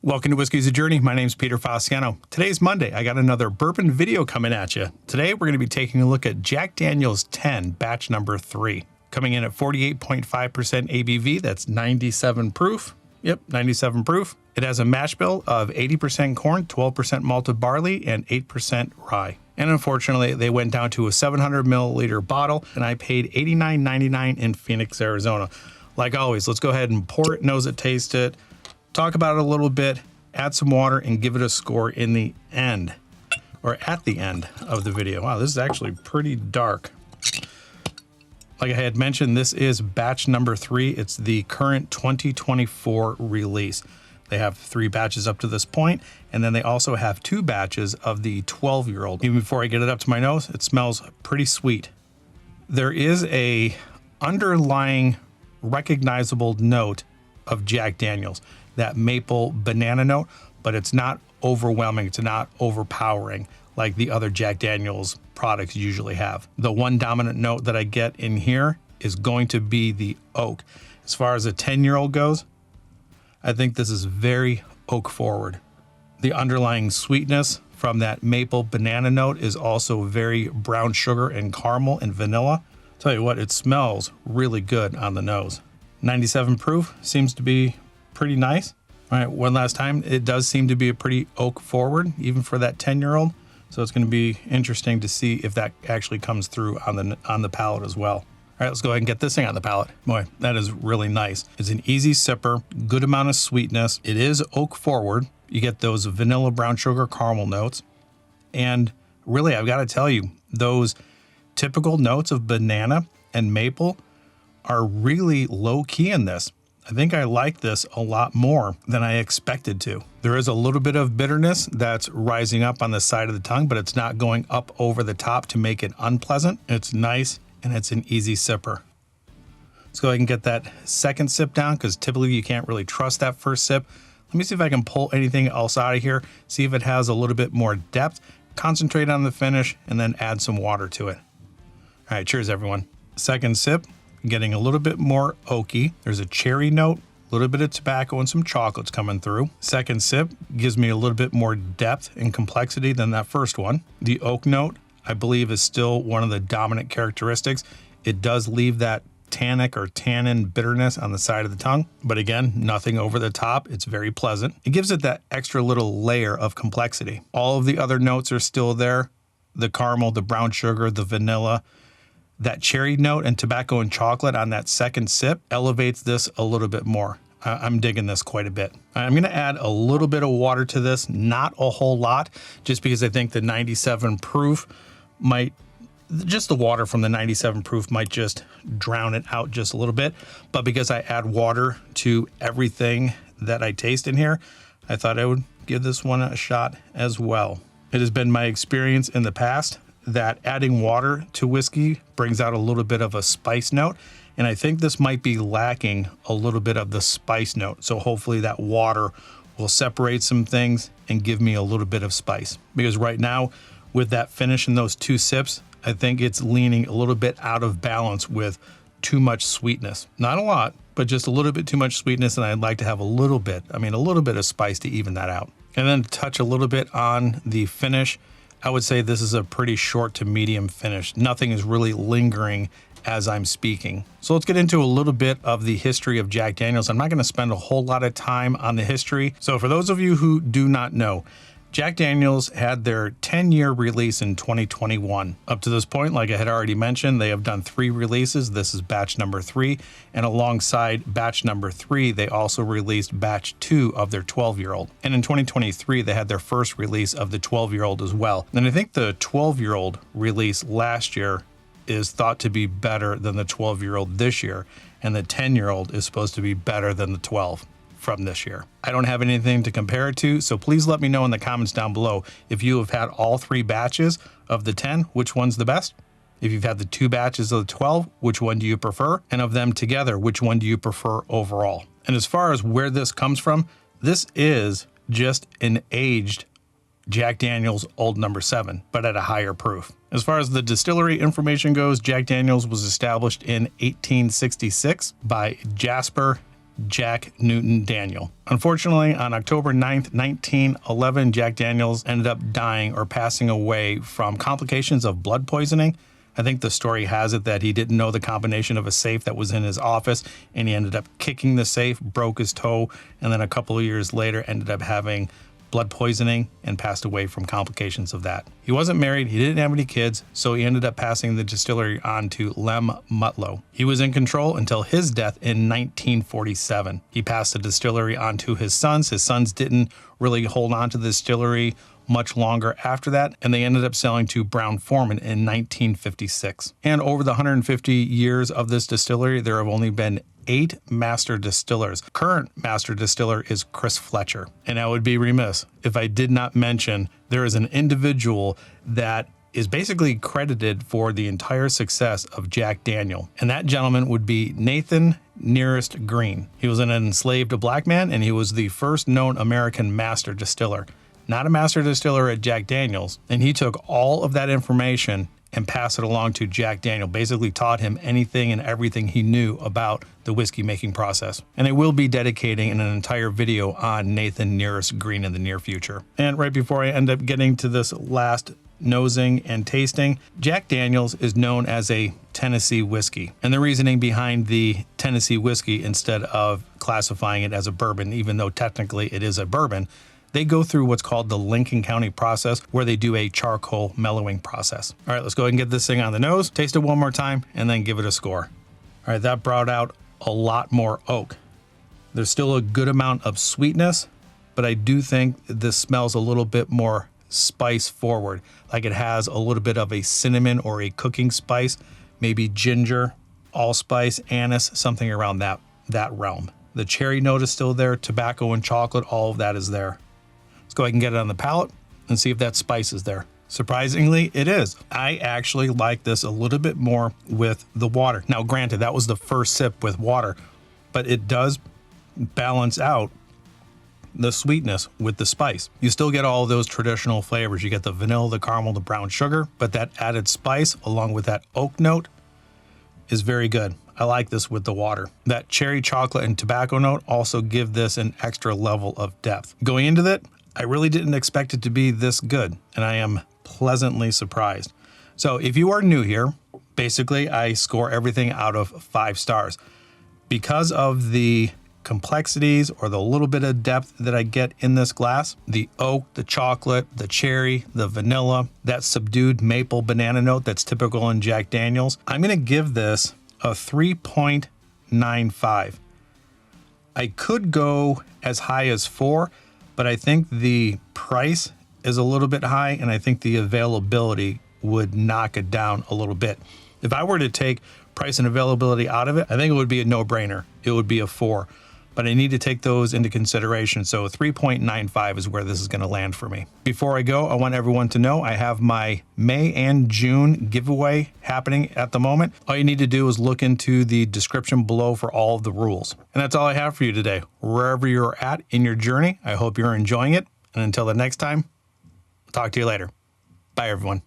Welcome to Whiskey's a Journey. My name's Peter Fasciano. Today's Monday. I got another bourbon video coming at you. Today, we're going to be taking a look at Jack Daniel's 10, batch number 3. Coming in at 48.5% ABV, that's 97 proof. Yep, 97 proof. It has a mash bill of 80% corn, 12% malted barley, and 8% rye. And unfortunately, they went down to a 700 milliliter bottle, and I paid $89.99 in Phoenix, Arizona. Like always, let's go ahead and pour it, nose it, taste it, talk about it a little bit, add some water, and give it a score in the end, or at the end of the video. Wow, this is actually pretty dark. Like I had mentioned, this is batch number 3. It's the current 2024 release. They have 3 batches up to this point, and then they also have 2 batches of the 12-year-old. Even before I get it up to my nose, it smells pretty sweet. There is a underlying recognizable note of Jack Daniel's, that maple banana note, but it's not overwhelming, it's not overpowering like the other Jack Daniel's products usually have. The one dominant note that I get in here is going to be the oak. As far as a 10-year-old goes, I think this is very oak forward. The underlying sweetness from that maple banana note is also very brown sugar and caramel and vanilla. Tell you what, it smells really good on the nose. 97 proof seems to be pretty nice. All right, one last time, it does seem to be a pretty oak forward, even for that 10-year-old. So it's going to be interesting to see if that actually comes through on the palate as well. All right, let's go ahead and get this thing on the palate. Boy, that is really nice. It's an easy sipper, good amount of sweetness. It is oak forward. You get those vanilla, brown sugar, caramel notes. And really, I've got to tell you, those typical notes of banana and maple are really low key in this. I think I like this a lot more than I expected to. There is a little bit of bitterness that's rising up on the side of the tongue, but it's not going up over the top to make it unpleasant. It's nice and it's an easy sipper. Let's go ahead and get that second sip down, because typically you can't really trust that first sip. Let me see if I can pull anything else out of here, see if it has a little bit more depth, concentrate on the finish, and then add some water to it. All right, cheers everyone. Second sip. Getting a little bit more oaky. There's a cherry note, a little bit of tobacco and some chocolates coming through. Second sip gives me a little bit more depth and complexity than that first one. The oak note, I believe, is still one of the dominant characteristics. It does leave that tannic or tannin bitterness on the side of the tongue, but again, nothing over the top. It's very pleasant. It gives it that extra little layer of complexity. All of the other notes are still there. The caramel, the brown sugar, the vanilla. That cherry note and tobacco and chocolate on that second sip elevates this a little bit more. I'm digging this quite a bit. I'm going to add a little bit of water to this, not a whole lot, just because I think the 97 proof might, just the water from the 97 proof might just drown it out just a little bit. But because I add water to everything that I taste in here, I thought I would give this one a shot as well. It has been my experience in the past that adding water to whiskey brings out a little bit of a spice note. And I think this might be lacking a little bit of the spice note. So hopefully that water will separate some things and give me a little bit of spice. Because right now, with that finish in those 2 sips, I think it's leaning a little bit out of balance with too much sweetness. Not a lot, but just a little bit too much sweetness. And I'd like to have a little bit of spice to even that out. And then touch a little bit on the finish. I would say this is a pretty short to medium finish. Nothing is really lingering as I'm speaking. So let's get into a little bit of the history of Jack Daniel's. I'm not going to spend a whole lot of time on the history. So for those of you who do not know, Jack Daniel's had their 10-year release in 2021. Up to this point, like I had already mentioned, they have done 3 releases. This is batch number 3. And alongside batch number 3, they also released batch 2 of their 12-year-old. And in 2023, they had their first release of the 12-year-old as well. And I think the 12-year-old release last year is thought to be better than the 12-year-old this year. And the 10-year-old is supposed to be better than the 12 from this year. I don't have anything to compare it to, so please let me know in the comments down below if you have had all 3 batches of the 10, which one's the best? If you've had the 2 batches of the 12, which one do you prefer? And of them together, which one do you prefer overall? And as far as where this comes from, this is just an aged Jack Daniel's Old No. 7, but at a higher proof. As far as the distillery information goes, Jack Daniel's was established in 1866 by Jasper Jack Newton Daniel. Unfortunately, on October 9th, 1911, Jack Daniels ended up dying or passing away from complications of blood poisoning. I think the story has it that he didn't know the combination of a safe that was in his office, and he ended up kicking the safe, broke his toe, and then a couple of years later ended up having blood poisoning and passed away from complications of that. He wasn't married, he didn't have any kids, so he ended up passing the distillery on to Lem Mutlow. He was in control until his death in 1947. He passed the distillery on to his sons. His sons didn't really hold on to the distillery much longer after that, and they ended up selling to Brown-Forman in 1956. And over the 150 years of this distillery, there have only been 8 master distillers. Current master distiller is Chris Fletcher. And I would be remiss if I did not mention there is an individual that is basically credited for the entire success of Jack Daniel. And that gentleman would be Nathan Nearest Green. He was an enslaved black man, and he was the first known American master distiller. Not a master distiller at Jack Daniels. And he took all of that information and passed it along to Jack Daniel, basically taught him anything and everything he knew about the whiskey making process. And I will be dedicating an entire video on Nathan Nearest Green in the near future. And right before I end up getting to this last nosing and tasting, Jack Daniels is known as a Tennessee whiskey. And the reasoning behind the Tennessee whiskey instead of classifying it as a bourbon, even though technically it is a bourbon, they go through what's called the Lincoln County process, where they do a charcoal mellowing process. All right, let's go ahead and get this thing on the nose, taste it one more time, and then give it a score. All right, that brought out a lot more oak. There's still a good amount of sweetness, but I do think this smells a little bit more spice forward, like it has a little bit of a cinnamon or a cooking spice, maybe ginger, allspice, anise, something around that realm. The cherry note is still there, tobacco and chocolate, all of that is there. Let's go ahead and get it on the palate and see if that spice is there. Surprisingly, it is. I actually like this a little bit more with the water. Now, granted, that was the first sip with water, but it does balance out the sweetness with the spice. You still get all of those traditional flavors. You get the vanilla, the caramel, the brown sugar, but that added spice along with that oak note is very good. I like this with the water. That cherry, chocolate, and tobacco note also give this an extra level of depth. Going into it, I really didn't expect it to be this good, and I am pleasantly surprised. So if you are new here, basically I score everything out of 5 stars. Because of the complexities or the little bit of depth that I get in this glass, the oak, the chocolate, the cherry, the vanilla, that subdued maple banana note that's typical in Jack Daniels, I'm gonna give this a 3.95. I could go as high as 4, but I think the price is a little bit high, and I think the availability would knock it down a little bit. If I were to take price and availability out of it, I think it would be a no-brainer. It would be a 4, but I need to take those into consideration. So 3.95 is where this is gonna land for me. Before I go, I want everyone to know I have my May and June giveaway happening at the moment. All you need to do is look into the description below for all of the rules. And that's all I have for you today. Wherever you're at in your journey, I hope you're enjoying it. And until the next time, talk to you later. Bye, everyone.